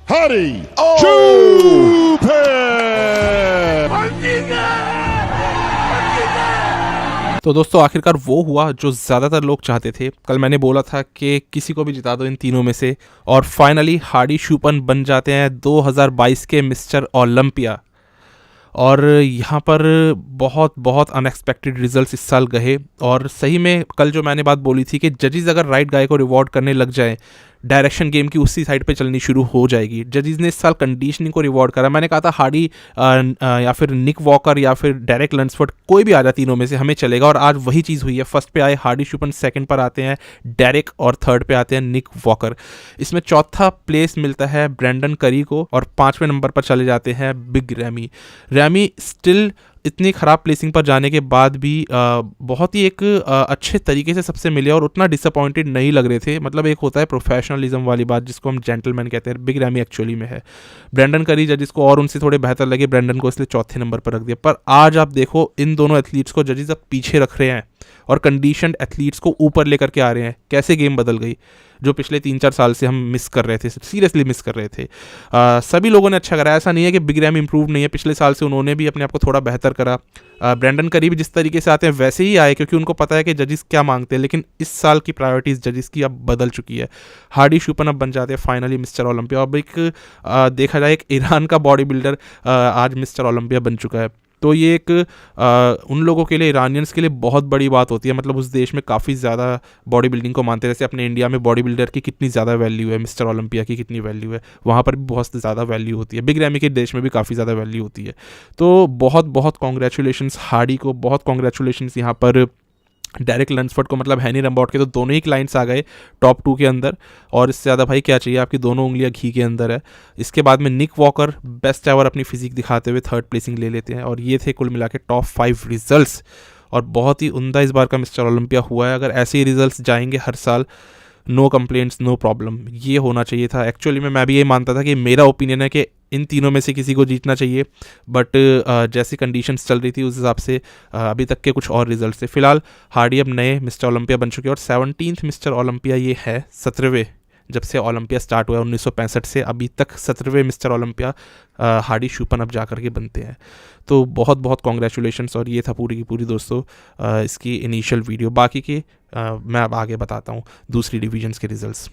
Hardy Oh! तो दोस्तों आखिरकार वो हुआ जो ज़्यादातर लोग चाहते थे। कल मैंने बोला था कि किसी को भी जिता दो इन तीनों में से, और फाइनली हार्डी शूपन बन जाते हैं 2022 के मिस्टर ओलंपिया। और यहाँ पर बहुत बहुत अनएक्सपेक्टेड रिजल्ट्स इस साल गए, और सही में कल जो मैंने बात बोली थी कि जजेस अगर राइट गाय को रिवॉर्ड करने लग जाए, डायरेक्शन गेम की उसी साइड पे चलनी शुरू हो जाएगी। जजेस ने इस साल कंडीशनिंग को रिवॉर्ड करा। मैंने कहा था हार्डी या फिर निक वॉकर या फिर डेरेक लंसफोर्ड, कोई भी आ जाए तीनों में से हमें चलेगा, और आज वही चीज़ हुई है। फर्स्ट पे आए हार्डी शूपन, सेकंड पर आते हैं डेरेक, और थर्ड पे आते हैं निक वॉकर। इसमें चौथा प्लेस मिलता है ब्रैंडन करी को, और 5वें नंबर पर चले जाते हैं बिग रैमी। रैमी स्टिल इतनी ख़राब प्लेसिंग पर जाने के बाद भी बहुत ही एक अच्छे तरीके से सबसे मिले, और उतना डिसअपॉइंटेड नहीं लग रहे थे। मतलब एक होता है प्रोफेशनलिज्म वाली बात जिसको हम जेंटलमैन कहते हैं, बिग रैमी एक्चुअली में है। ब्रैंडन करी जजिस को और उनसे थोड़े बेहतर लगे, ब्रैंडन को इसलिए चौथे नंबर पर रख दिया। पर आज आप देखो इन दोनों एथलीट्स को जजिस अब पीछे रख रहे हैं और कंडीशनड एथलीट्स को ऊपर लेकर के आ रहे हैं। कैसे गेम बदल गई जो पिछले 3-4 साल से हम मिस कर रहे थे, सीरियसली मिस कर रहे थे। सभी लोगों ने अच्छा करा, ऐसा नहीं है कि बिग रैम इंप्रूव नहीं है। पिछले साल से उन्होंने भी अपने आप को थोड़ा बेहतर करा। ब्रैंडन करी भी जिस तरीके से आते हैं वैसे ही आए, क्योंकि उनको पता है कि जजिस क्या मांगते हैं। लेकिन इस साल की प्रायोरिटीज जजिस की अब बदल चुकी है। हार्डी शूपन अब बन जाते हैं फाइनली मिस्टर ओलंपिया। अब एक देखा जाए एक ईरान का बॉडी बिल्डर आज मिस्टर ओलंपिया बन चुका है। तो ये एक उन लोगों के लिए, ईरानियंस के लिए बहुत बड़ी बात होती है। मतलब उस देश में काफ़ी ज़्यादा बॉडी बिल्डिंग को मानते हैं। जैसे अपने इंडिया में बॉडी बिल्डर की कितनी ज़्यादा वैल्यू है, मिस्टर ओलंपिया की कितनी वैल्यू है, वहाँ पर भी बहुत ज़्यादा वैल्यू होती है। बिग रैमी के देश में भी काफ़ी ज़्यादा वैल्यू होती है। तो बहुत बहुत कॉन्ग्रेचुलेशंस हार्डी को, बहुत कॉन्ग्रेचुलेशंस यहाँ पर डेरेक लंसफोर्ड को। मतलब हैनी रम्बाउट के तो दोनों ही क्लाइंट्स आ गए टॉप 2 के अंदर, और इससे ज़्यादा भाई क्या चाहिए, आपकी दोनों उंगलियां घी के अंदर है। इसके बाद में निक वॉकर बेस्ट एवर अपनी फिजिक दिखाते हुए 3rd प्लेसिंग ले लेते हैं। और ये थे कुल मिला के टॉप 5 रिजल्ट्स, और बहुत ही उम्दा इस बार का मिस्टर ओलंपिया हुआ है। अगर ऐसे ही रिजल्ट्स जाएंगे हर साल, नो कंप्लेंट्स नो प्रॉब्लम, ये होना चाहिए था। एक्चुअली में मैं भी ये मानता था कि मेरा ओपिनियन है कि इन तीनों में से किसी को जीतना चाहिए, बट जैसी कंडीशंस चल रही थी उस हिसाब से अभी तक के कुछ और रिजल्ट थे। फिलहाल हार्डी अब नए मिस्टर ओलंपिया बन चुके हैं, और 17th मिस्टर ओलंपिया ये है। 17वें, जब से ओलंपिया स्टार्ट हुआ 1965 से अभी तक 17वें मिस्टर ओलंपिया हार्डी शूपन अब जा करके बनते हैं। तो बहुत बहुत कॉन्ग्रेचुलेशंस। और ये था पूरी की पूरी दोस्तों इसकी इनिशियल वीडियो। बाकी के मैं अब आगे बताता हूँ दूसरी डिवीजन्स के रिजल्ट्स।